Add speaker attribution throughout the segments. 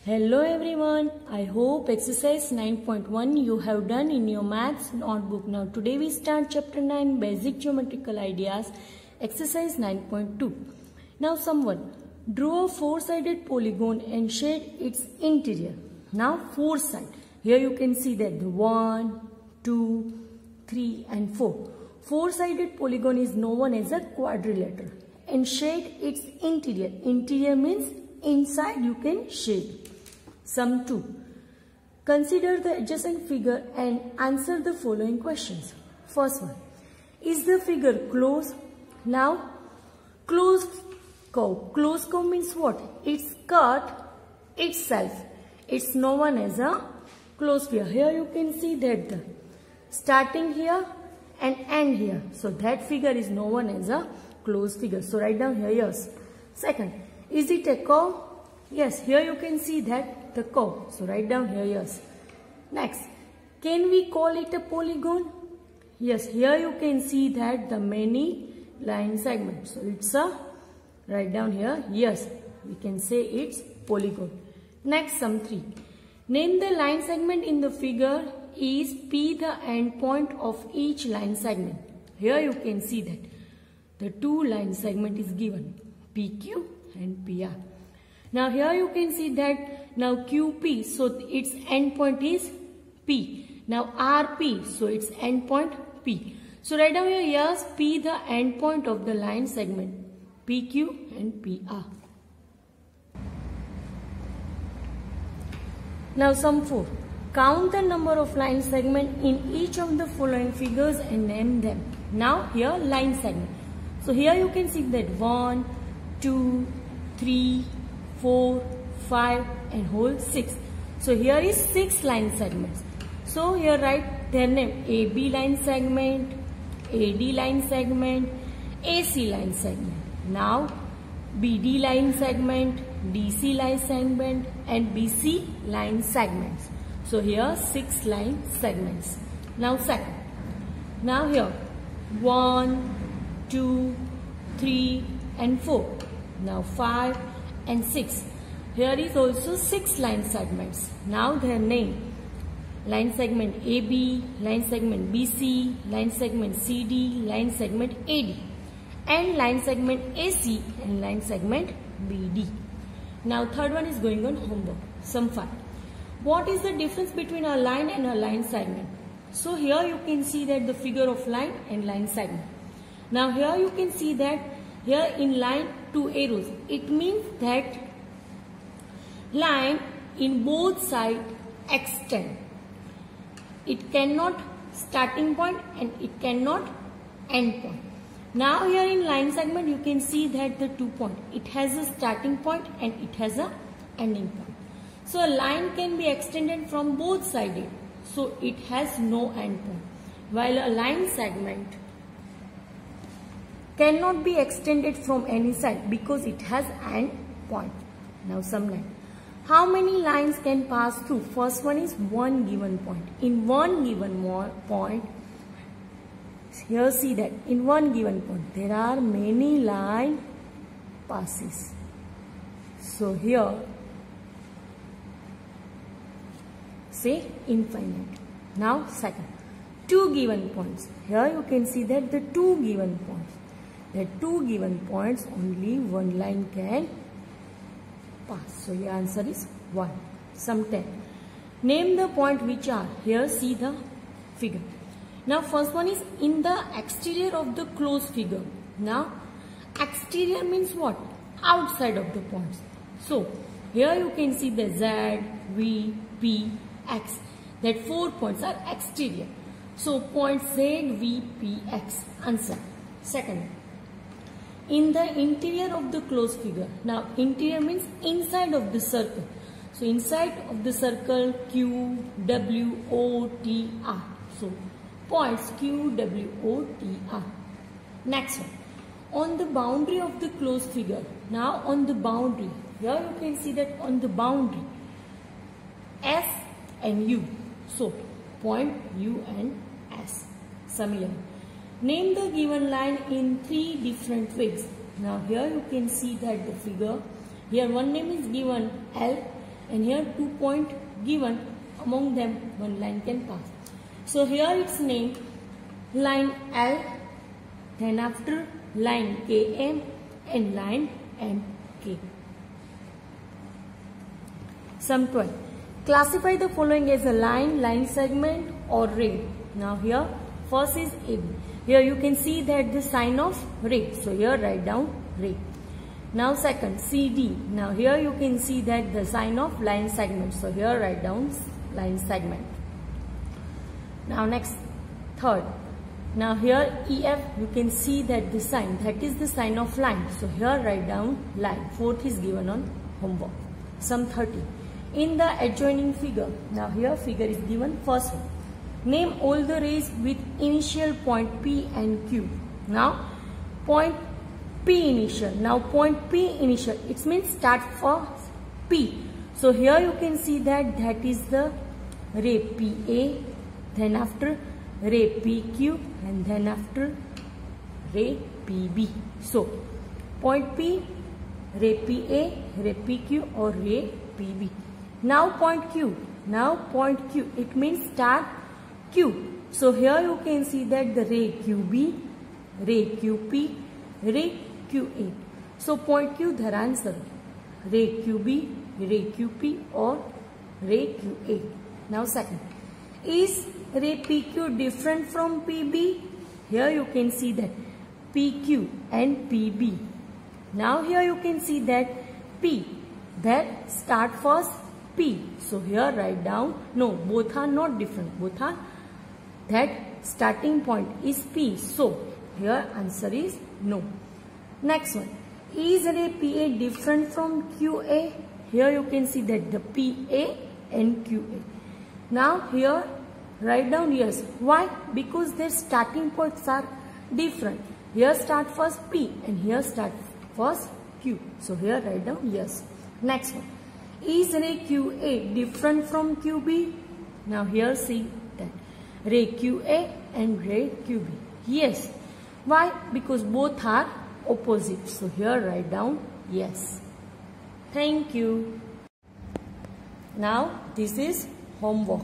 Speaker 1: Hello everyone, I hope exercise 9.1 you have done in your maths notebook. Now today we start chapter 9 basic geometrical ideas exercise 9.2. Now someone draw a four-sided polygon and shade its interior. Now four side. Here you can see that the 1, 2, 3 and 4. Four-sided polygon is known as a quadrilateral and shade its interior. Interior means inside you can shade. Sum 2. Consider the adjacent figure and answer the following questions. First one. Is the figure closed? Now, closed curve. Closed curve means what? It's cut itself. It's known as a closed figure. Here you can see that the starting here and end here. So that figure is known as a closed figure. So write down here yes. Second. Is it a curve? Yes, here you can see that the curve. So write down here yes. Next, can we call it a polygon? Yes, here you can see that the many line segments. So it's a, write down here yes. We can say it's polygon. Next, sum 3. Name the line segment in the figure. Is P the end point of each line segment? Here you can see that the two line segment is given, PQ and PR. Now here you can see that now QP, so its end point is P. Now RP, so its end point P. So write down here yes, P the end point of the line segment, PQ and PR. Now sum 4. Count the number of line segments in each of the following figures and name them. Now here line segment. So here you can see that 1, 2, 3, 4, 5 and whole 6. So here is 6 line segments. So here write their name. AB line segment, AD line segment, AC line segment. Now BD line segment, DC line segment and BC line segments. So here 6 line segments. Now second. Now here 1, 2, 3 and 4. Now 5 and 6. Here is also 6 line segments. Now their name. Line segment AB, line segment BC, line segment CD, line segment AD. And line segment AC and line segment BD. Now third one is going on homework. Sum 5. What is the difference between a line and a line segment? So here you can see that the figure of line and line segment. Now here you can see that here in line 2 arrows. It means that line in both sides extend. It cannot starting point and it cannot end point. Now here in line segment you can see that the 2 point. It has a starting point and it has a ending point. So a line can be extended from both sides. So it has no end point. While a line segment cannot be extended from any side because it has end point. Now sum line. How many lines can pass through? First one is one given point. In one given point, here see that in one given point there are many line passes. So here say infinite. Now second, two given points. Here you can see that the two given points. The two given points only one line can pass. So your answer is 1. Sum 10. Name the point which are. Here see the figure. Now first one is in the exterior of the closed figure. Now exterior means what? Outside of the points. So here you can see the Z, V, P, X. That 4 points are exterior. So point Z, V, P, X. Answer. Second. In the interior of the closed figure. Now interior means inside of the circle. So inside of the circle Q, W, O, T, R. So points Q, W, O, T, R. Next one. On the boundary of the closed figure. Now on the boundary. Here you can see that on the boundary S and U. So point U and S. Sum 11. Name the given line in 3 different ways. Now here you can see that the figure. Here one name is given L and here 2 points given, among them one line can pass. So here it's named line L, then after line KM and line MK. Sum 12. Classify the following as a line, line segment or ray. Now here first is AB. Here you can see that the sign of ray. So here write down ray. Now second CD. Now here you can see that the sign of line segment. So here write down line segment. Now next third. Now here EF you can see that the sign, that is the sign of line. So here write down line. Fourth is given on homework. Sum 30. In the adjoining figure. Now here figure is given. First one. Name all the rays with initial point P and Q. Now point P initial. Now point P initial. It means start for P. So here you can see that that is the ray PA. Then after ray PQ and then after ray PB. So point P, ray PA, ray PQ or ray PB. Now point Q. Now point Q. It means start Q. So here you can see that the ray QB, ray QP, ray QA. So point Q the answer. Ray QB, ray QP or ray QA. Now second. Is ray PQ different from PB? Here you can see that PQ and PB. Now here you can see that P, that start first P. So here write down, no, both are not different. Both are, that starting point is P. So here answer is no. Next one. Is ray PA different from QA? Here you can see that the PA and QA. Now here write down yes. Why? Because their starting points are different. Here start first P and here start first Q. So here write down yes. Next one. Is ray QA different from QB? Now here see that ray QA and ray QB. Yes. Why? Because both are opposite. So here write down yes. Thank you. Now this is homework.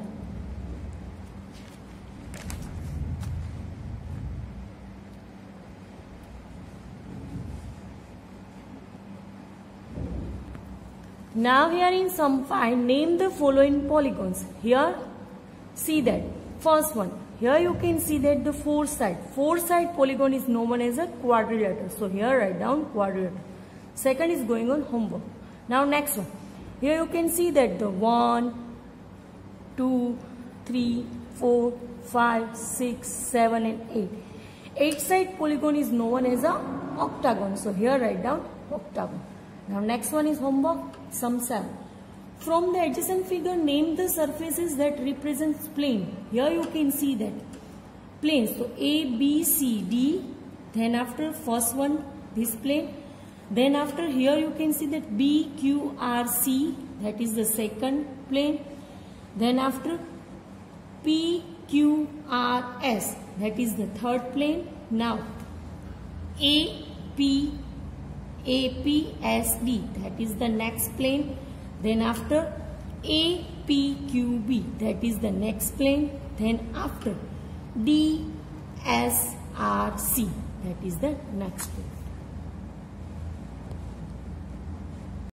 Speaker 1: Now here in sum 5, name the following polygons. Here see that first one. Here you can see that the four side polygon is known as a quadrilateral. So here write down quadrilateral. Second is going on homework. Now next one. Here you can see that the 1, 2, 3, 4, 5, 6, 7 and 8. 8 side polygon is known as a octagon. So here write down octagon. Now next one is homework, sum 7. From the adjacent figure, name the surfaces that represents plane. Here you can see that planes. So A, B, C, D. Then after first one, this plane. Then after here you can see that B, Q, R, C. That is the second plane. Then after P, Q, R, S. That is the third plane. Now A, P, APSD, that is the next plane. Then after APQB, that is the next plane. Then after DSRC, that is the next plane.